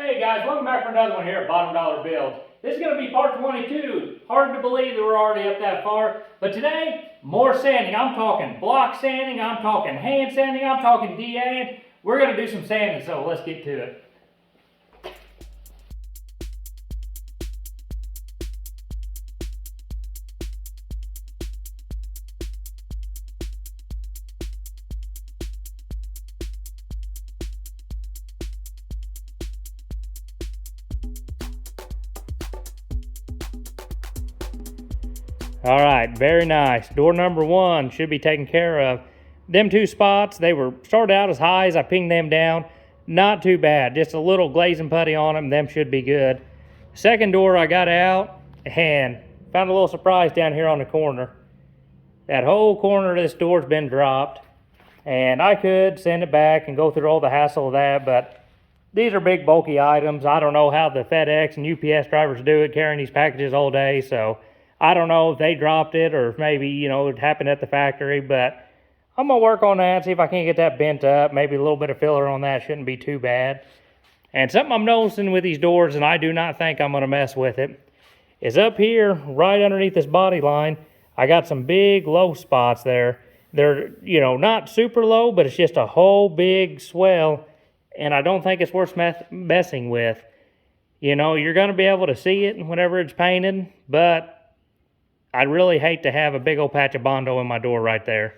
Hey guys, welcome back for another one here at Bottom Dollar Build. This is going to be part 22. Hard to believe that we're already up that far. But today, more sanding. I'm talking block sanding, I'm talking hand sanding, I'm talking DAing. We're going to do some sanding, so let's get to it. All right, very nice. Door number one should be taken care of. Them two spots, they were started out as high as I pinged them down. Not too bad, just a little glazing putty on them. Them should be good. Second door I got out and found a little surprise down here on the corner. That whole corner of this door's been dropped, and I could send it back and go through all the hassle of that, but these are big bulky items. I don't know how the FedEx and UPS drivers do it, carrying these packages all day, so I don't know if they dropped it or if maybe, it happened at the factory, but I'm going to work on that, see if I can't get that bent up. Maybe a little bit of filler on that shouldn't be too bad. And something I'm noticing with these doors, and I do not think I'm going to mess with it, is up here, right underneath this body line, I got some big low spots there. They're, not super low, but it's just a whole big swell, and I don't think it's worth messing with. You're going to be able to see it whenever it's painted, but I'd really hate to have a big old patch of Bondo in my door right there.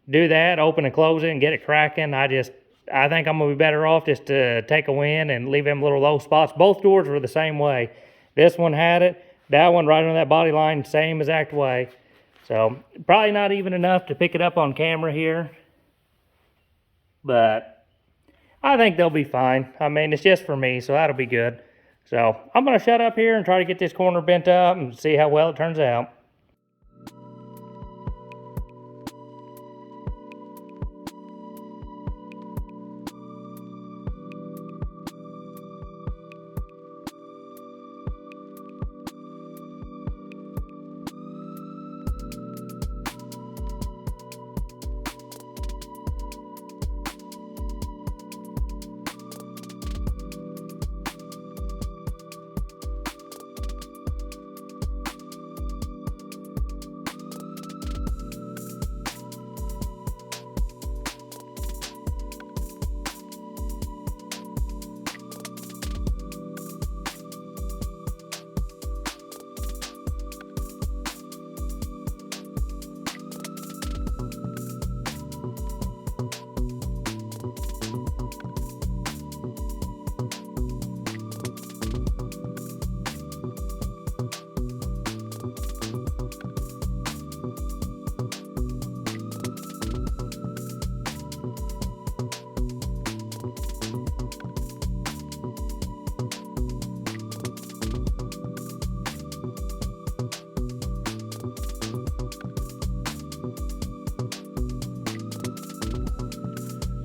Do that, open and close it and get it cracking. I think I'm going to be better off just to take a win and leave them little low spots. Both doors were the same way. This one had it. That one right on that body line, same exact way. So probably not even enough to pick it up on camera here. But I think they'll be fine. I mean, it's just for me, so that'll be good. So I'm going to shut up here and try to get this corner bent up and see how well it turns out.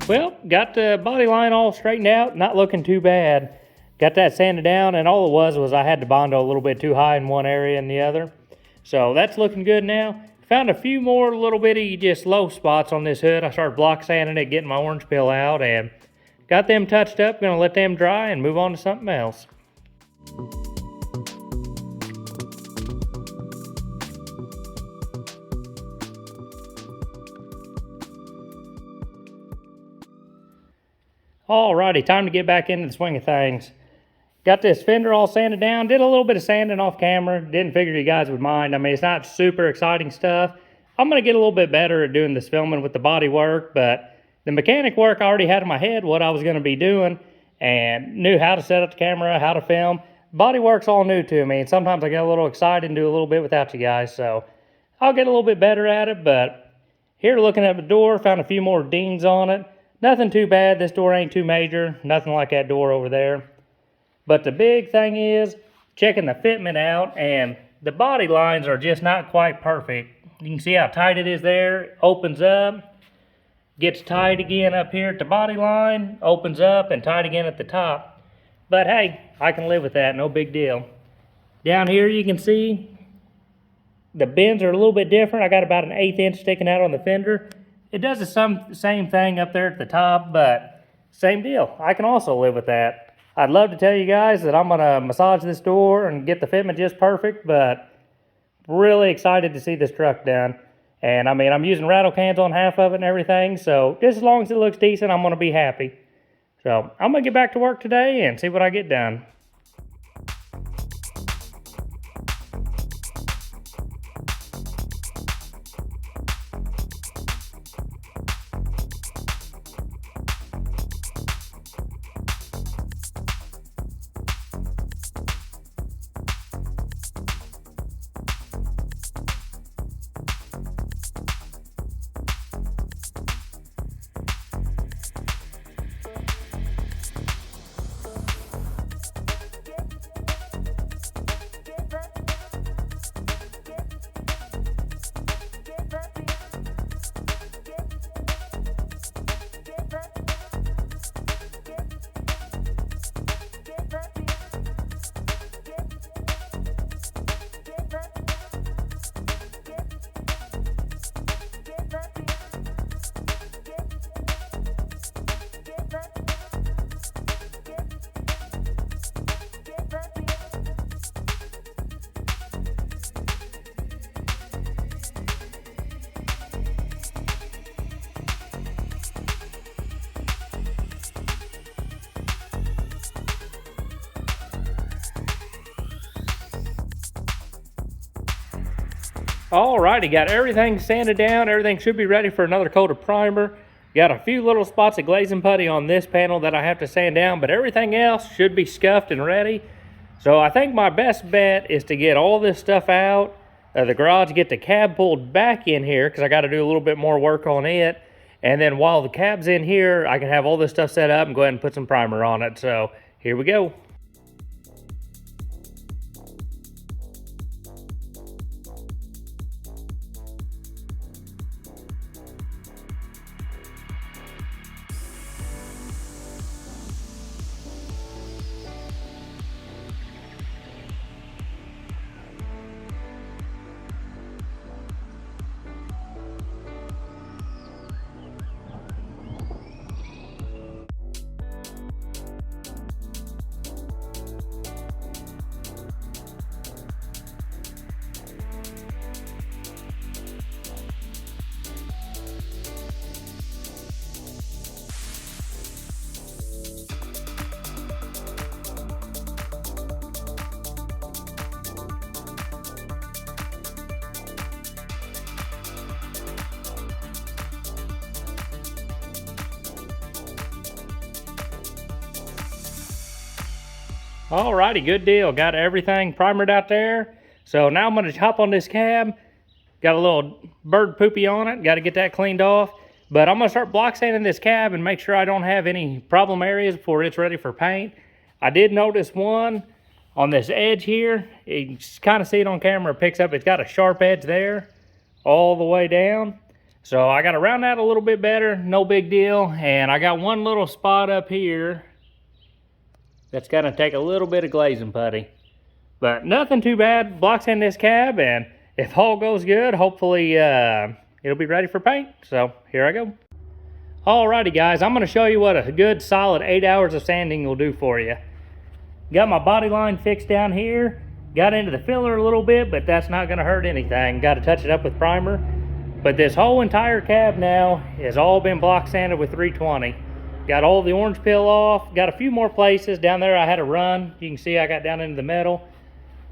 Well, got the body line all straightened out, not looking too bad. Got that sanded down, and all it was I had the Bondo a little bit too high in one area and the other. So that's looking good now. Found a few more little bitty just low spots on this hood. I started block sanding it, getting my orange peel out, and got them touched up. Gonna let them dry and move on to something else. Alrighty, time to get back into the swing of things. Got this fender all sanded down. Did a little bit of sanding off camera. Didn't figure you guys would mind. I mean, it's not super exciting stuff. I'm going to get a little bit better at doing this filming with the body work, but the mechanic work I already had in my head what I was going to be doing and knew how to set up the camera, how to film. Body work's all new to me, and sometimes I get a little excited and do a little bit without you guys, so I'll get a little bit better at it, but here looking at the door, found a few more dings on it. Nothing too bad. This door ain't too major. Nothing like that door over there. But the big thing is checking the fitment out, and the body lines are just not quite perfect. You can see how tight it is there. Opens up, gets tight again up here at the body line, opens up and tight again at the top. But hey, I can live with that. No big deal. Down here you can see the bends are a little bit different. I got about an 1/8 inch sticking out on the fender. It does the same thing up there at the top, but same deal. I can also live with that. I'd love to tell you guys that I'm gonna massage this door and get the fitment just perfect, but really excited to see this truck done. And I mean, I'm using rattle cans on half of it and everything, so just as long as it looks decent, I'm gonna be happy. So I'm gonna get back to work today and see what I get done. Alrighty, got everything sanded down. Everything should be ready for another coat of primer. Got a few little spots of glazing putty on this panel that I have to sand down, but everything else should be scuffed and ready. So I think my best bet is to get all this stuff out of the garage, get the cab pulled back in here because I got to do a little bit more work on it. And then while the cab's in here, I can have all this stuff set up and go ahead and put some primer on it. So here we go. Alrighty, good deal. Got everything primered out there. So now I'm going to hop on this cab. Got a little bird poopy on it. Got to get that cleaned off. But I'm going to start block sanding this cab and make sure I don't have any problem areas before it's ready for paint. I did notice one on this edge here. You kind of see it on camera. It picks up. It's got a sharp edge there all the way down. So I got to round that a little bit better. No big deal. And I got one little spot up here that's going to take a little bit of glazing putty. But nothing too bad. Block sand this cab, and if all goes good, hopefully it'll be ready for paint. So here I go. Alrighty guys, I'm going to show you what a good solid 8 hours of sanding will do for you. Got my body line fixed down here. Got into the filler a little bit, but that's not going to hurt anything. Got to touch it up with primer. But this whole entire cab now has all been block sanded with 320. Got all the orange peel off. Got a few more places. Down there I had to run. You can see I got down into the metal.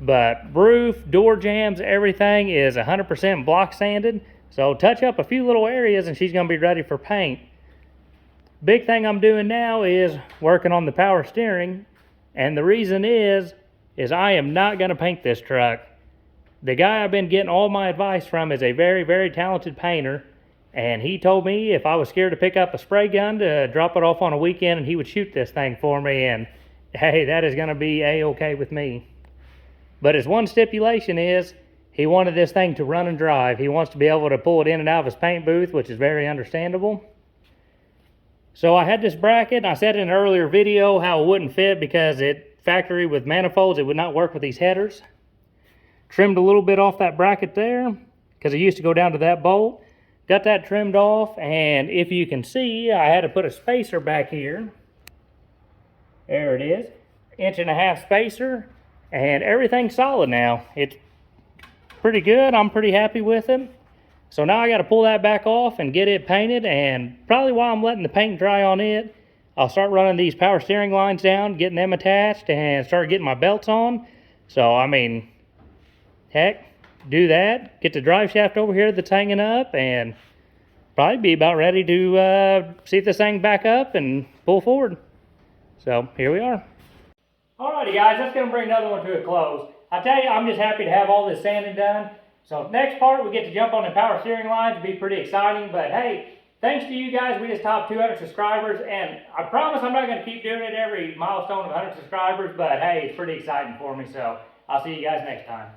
But roof, door jambs, everything is 100% block sanded. So touch up a few little areas and she's going to be ready for paint. Big thing I'm doing now is working on the power steering. And the reason is I am not going to paint this truck. The guy I've been getting all my advice from is a very, very talented painter. And he told me if I was scared to pick up a spray gun to drop it off on a weekend and he would shoot this thing for me. And hey, that is going to be A-okay with me. But his one stipulation is he wanted this thing to run and drive. He wants to be able to pull it in and out of his paint booth, which is very understandable. So I had this bracket. I said in an earlier video how it wouldn't fit because it factory with manifolds, it would not work with these headers. Trimmed a little bit off that bracket there because it used to go down to that bolt. Got that trimmed off, and if you can see, I had to put a spacer back here There it is. 1.5 inch spacer, and everything's solid now. It's pretty good. I'm pretty happy with it. So now I got to pull that back off and get it painted, and probably while I'm letting the paint dry on it, I'll start running these power steering lines down, getting them attached, and start getting my belts on. So, I mean, heck, do that, get the drive shaft over here that's hanging up, and probably be about ready to see if this thing back up and pull forward. So, here we are. Alrighty guys, that's going to bring another one to a close. I tell you, I'm just happy to have all this sanding done. So next part, we get to jump on the power steering lines. It'll be pretty exciting. But hey, thanks to you guys, we just topped 200 subscribers. And I promise I'm not going to keep doing it every milestone of 100 subscribers. But hey, it's pretty exciting for me. So I'll see you guys next time.